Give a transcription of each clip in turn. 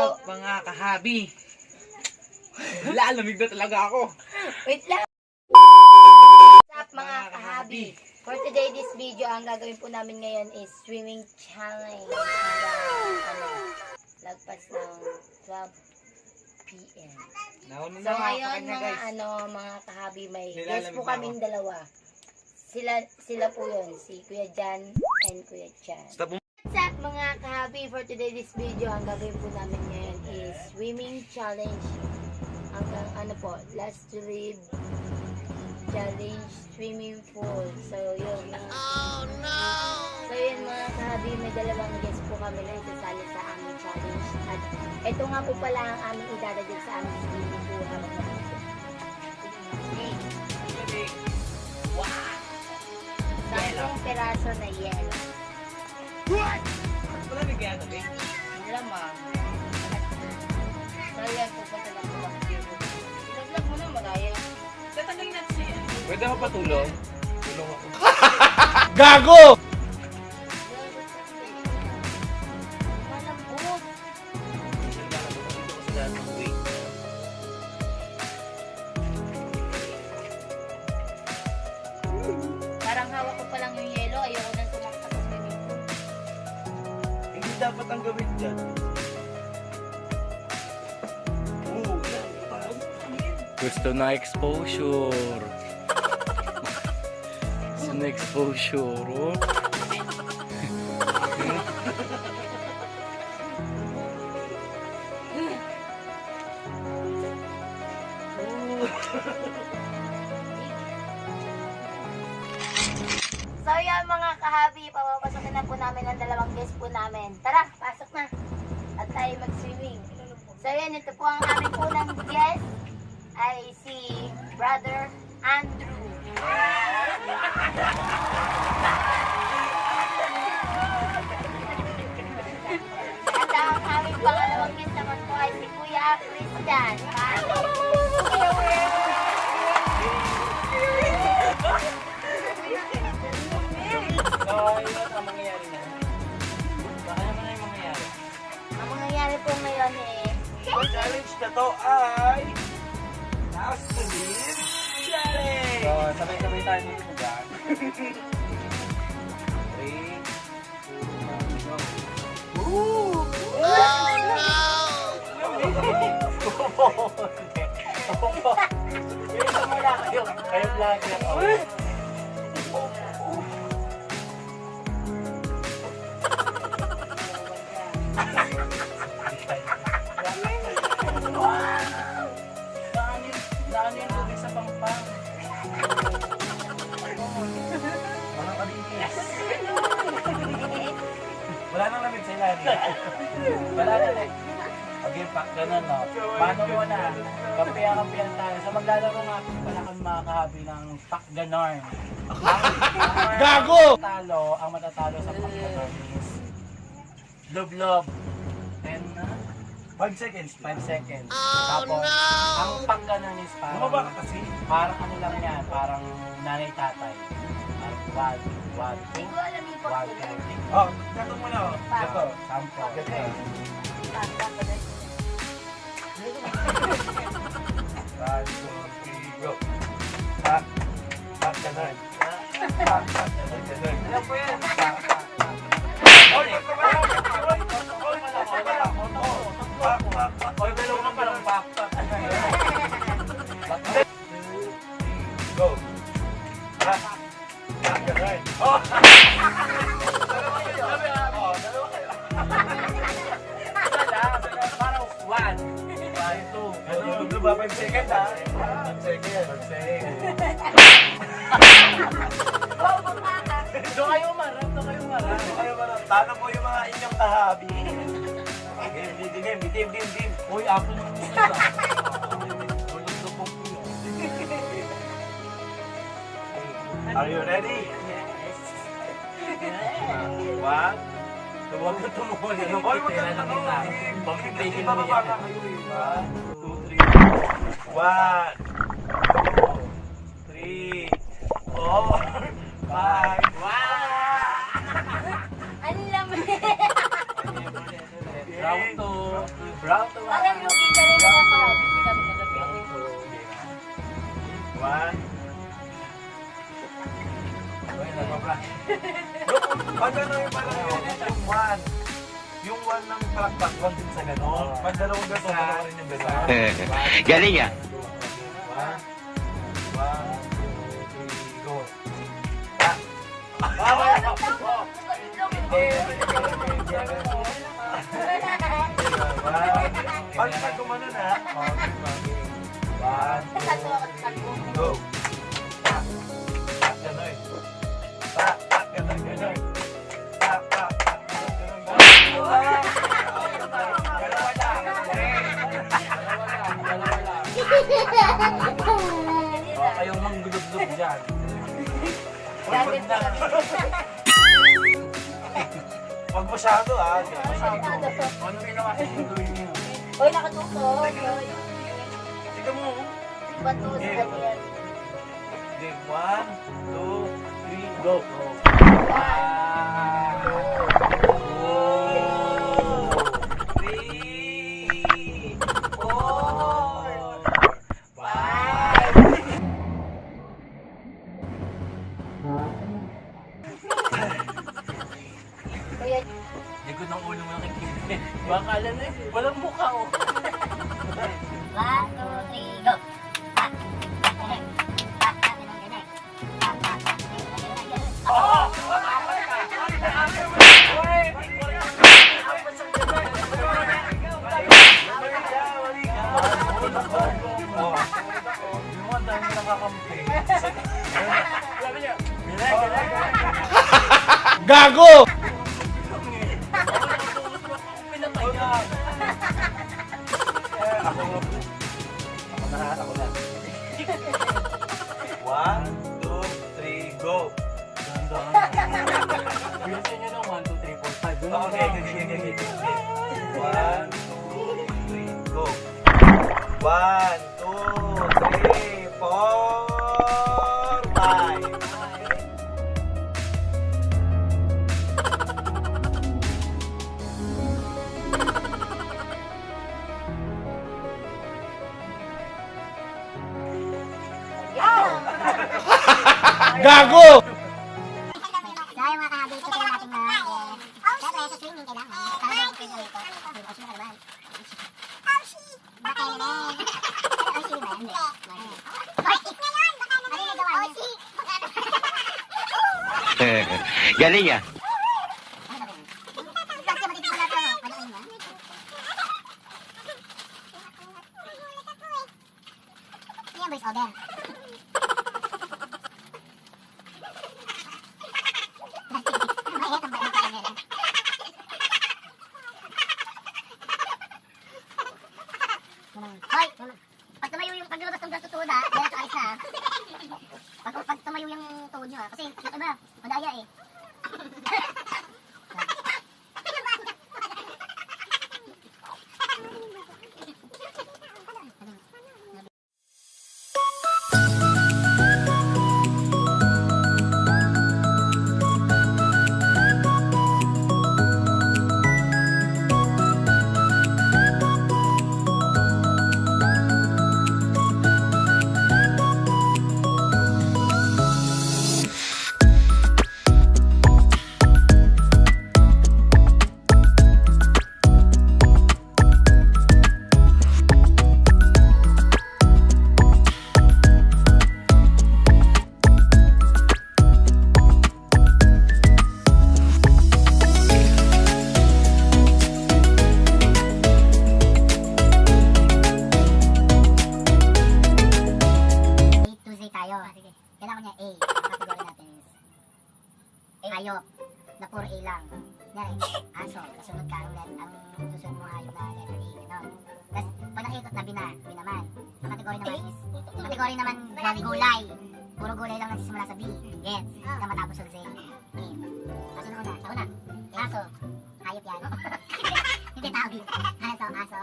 up mga kahabi? Lalamig na talaga ako. Wait lang. What's up mga kahabi? For today, this video, ang gagawin po namin ngayon is swimming challenge. Lagpas ng 12 p.m. So ngayon mga kahabi, may guest po kaming dalawa. Sila po yun, si Kuya Jan and Kuya Chan. What's up mga kahabi? For today, this video, ang gagawin po namin ngayon is swimming challenge. Hanggang last to live challenge swimming pool. So yun. Oh no! So yun mga kahabi, may dalawang guest po kami na isasali sa aming challenge. At ito nga po pala ang aming idadagdag sa aming swimming pool. Wow! Saktong peraso na yelo. What? Wala bigyan ito, babe. Malamang. So yan po pa talaga po. Ilaglag mo na maraya. Tatanggalin natin siya. Pwede ako patulong? Tulong ako. Gago! Malambot. Parang hawak ko pa lang yung yelo. Ayoko nang tumaktak sa swimming pool. Hindi dapat ang gawin dyan. Gusto na exposure. Gusto na exposure, oh. So yan mga kahabi, papapasokin na po namin ang dalawang guest po namin. Tara, pasok na. At tayo mag-swimming. So yan, ito po ang aming unang guest ay si Brother Andrew. At ang aming pangalawang guest naman po ay si Kuya Christian. Ang mangyayari na. Baka naman na yung mangyayari. Ang mangyayari po ngayon Ang challenge na to ay Last to Live Challenge! So, sabay-sabay tayo dito dyan. 3, 2, 1, go. Kayo vlogger. Daan yung tubig sa pangpang. Mga kabinis. Wala nang lamig sa ilalim. Wala na eh. Okay, pack ganun, no? Paano mo na? Kampiyan tayo. So maglalaro nga pala kami mga kahabi ng pack ganorn. Gago! Ang matatalo sa pack ganorn is Love. 5 seconds. 5 seconds. Tapos, ang pack ganorn is parang ano lang yan, parang nanay-tatay. Parang 1, 2, Hindi ko alam yung pag-ulit. Oh, gato mo na, oh. Gato, sampo. Gato. 1, 2, 3, go. Pack ganorn. Pack ganorn. Alam ko yan. Oy, dalawa ka palang pack. Go. Pack ganorn. Oh! Dalawa kayo. Parang 1, 2. Ano ba? 5 seconds, ha? 5 seconds. Doon kayo marap. Tano po yung mga inyong kahabi. Game. Uy, ako nung gusto na. Are you ready? One. Huwag na tumuhol. Huwag mo na tumuhol. Pag-tigil Ba mo ba yan. kayo? 1, 2, 3. 1, 2, 3, 4, 5. Ang lamig! Round 2. Brown to Parang lugi ka rin mga kahabi. Hindi kami nalagyan. One. Uy, nagpa-flash. Pag ano yung parang yung one. Yung one ng palakpak, one din sa gano'n. Pag dalawang gaso, dalawa rin yung gano'n. Galing ah. One, two, three, go. Bawal! Pag gumano na, one, two, go. Tak, tak, gano'n. Tak, tak, gano'n, gano'n. Tak, tak, tak, gano'n, gano'n. Dalawa lang. Kayong manggulog-log dyan. Gamit na. Huwag masyado ah. Ano ginawa ko yung gawin niyo? Uy, nakatutok. Tika mo. Bato sa kanya. Game 1, 2, 3, go. 1, 2, 3, 4, 5. Kuya, Likod ng ulo mo nakikita. Bakala na eh. Walang mukha oh. 1, 2, 3, go. Gago! Ako na. 1, 2, 3, go. Bilisan nyo ng 1, 2, 3, 4, 5. Okay. 1, 2, 3, go. 1, 2, 3, 4, 5. Gago! So, yung mga kahabi, ito yung ating mga siyempre, sa swimming kailangan. Para sa swimming ito. Oshi na naman. Oshi! Baka yun eh. Oshi ba yun? Hindi. Oshi ngayon! Baka yun eh. Oshi! Galing ah. Bakit matitip mo na ito? Ano yun ba? Yan, voice over. Hoy! Pag tumayo yung paglabas ng braso tuhod ha, diretso alis na ha. Pag tumayo yung tuhod nyo ha, kasi yung iba, madaya eh. Kailangan niya A. Ang category natin is hayop na puro A lang. Yan aso. Kasunod ka ulit. Ang susunod mo hayop na letter A. Ganon. Tapos pag nakikot na bina naman. Ang category naman is gulay. Puro gulay lang nagsisimula sa B. Gets. Na matapos sa Z. Aso na una. Sa una. Aso. Hayop yan. Hindi tao. Aso.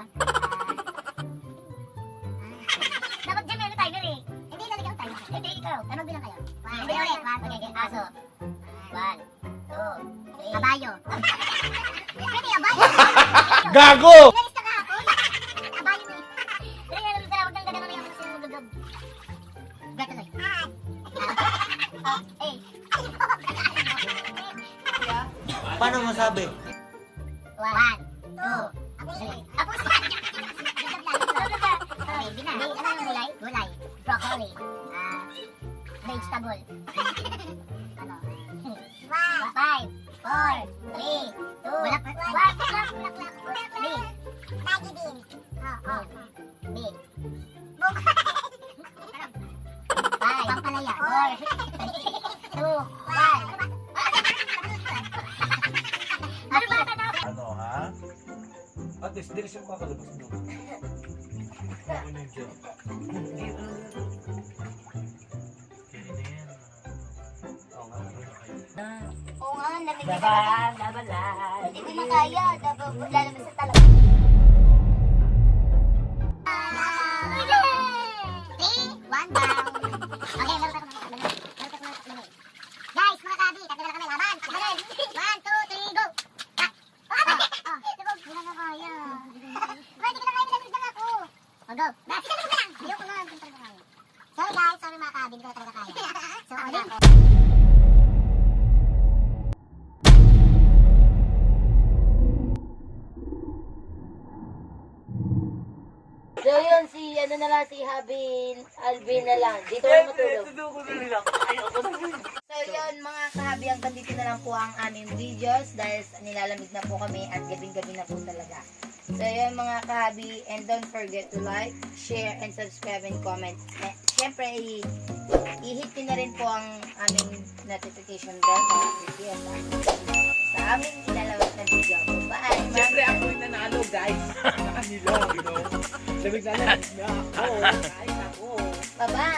Dapat dyan meron timer eh. Hindi lalagyan ng timer. Hindi ikaw. Ano bilang kayo? Hindi ulit. Okay. Aso. 1, 2, 3. Kabayo. Pwede kabayo. Gago! Inalis ka kahapon. Comfortable. Ano? 5, 4, 3, 2, 1. Bulaklak. B. Lagi din. Oo. B. Buk. 5. Pampalaya. 4, 3, 2, 1. Ano ba? Ano, ha? At least, di siya makakalabas doon. Ano na dyan? Oo nga, lamig na Laban. Hindi ko makaya. Lalabas sa talaga. Guys, mga kabi, tatlo na kami, laban! Takbalin! 1, 2, 3, go! Hindi na kaya. Hindi ko na kaya, nilamig lang ako. Go! Sige, sige lang! Ayoko na, hindi ko talaga kaya. Sorry guys, sorry mga kabi, hindi ko na talaga kaya. So, ulit. So yun, ano na lang, si Alvin na lang. Dito na matulog. So yun, mga kahabi, hanggang dito na lang po ang aming videos dahil nilalamig na po kami at gabing-gabi na po talaga. So yun, mga kahabi, and don't forget to like, share, and subscribe and comment. Siyempre, i-hit nyo na rin po ang aming notification bell sa aming ilalabas na video. Bye! Siyempre ako yung nanalo, guys. Nakanilo, you know. Lamig na ako. Guys, ako. Bye-bye!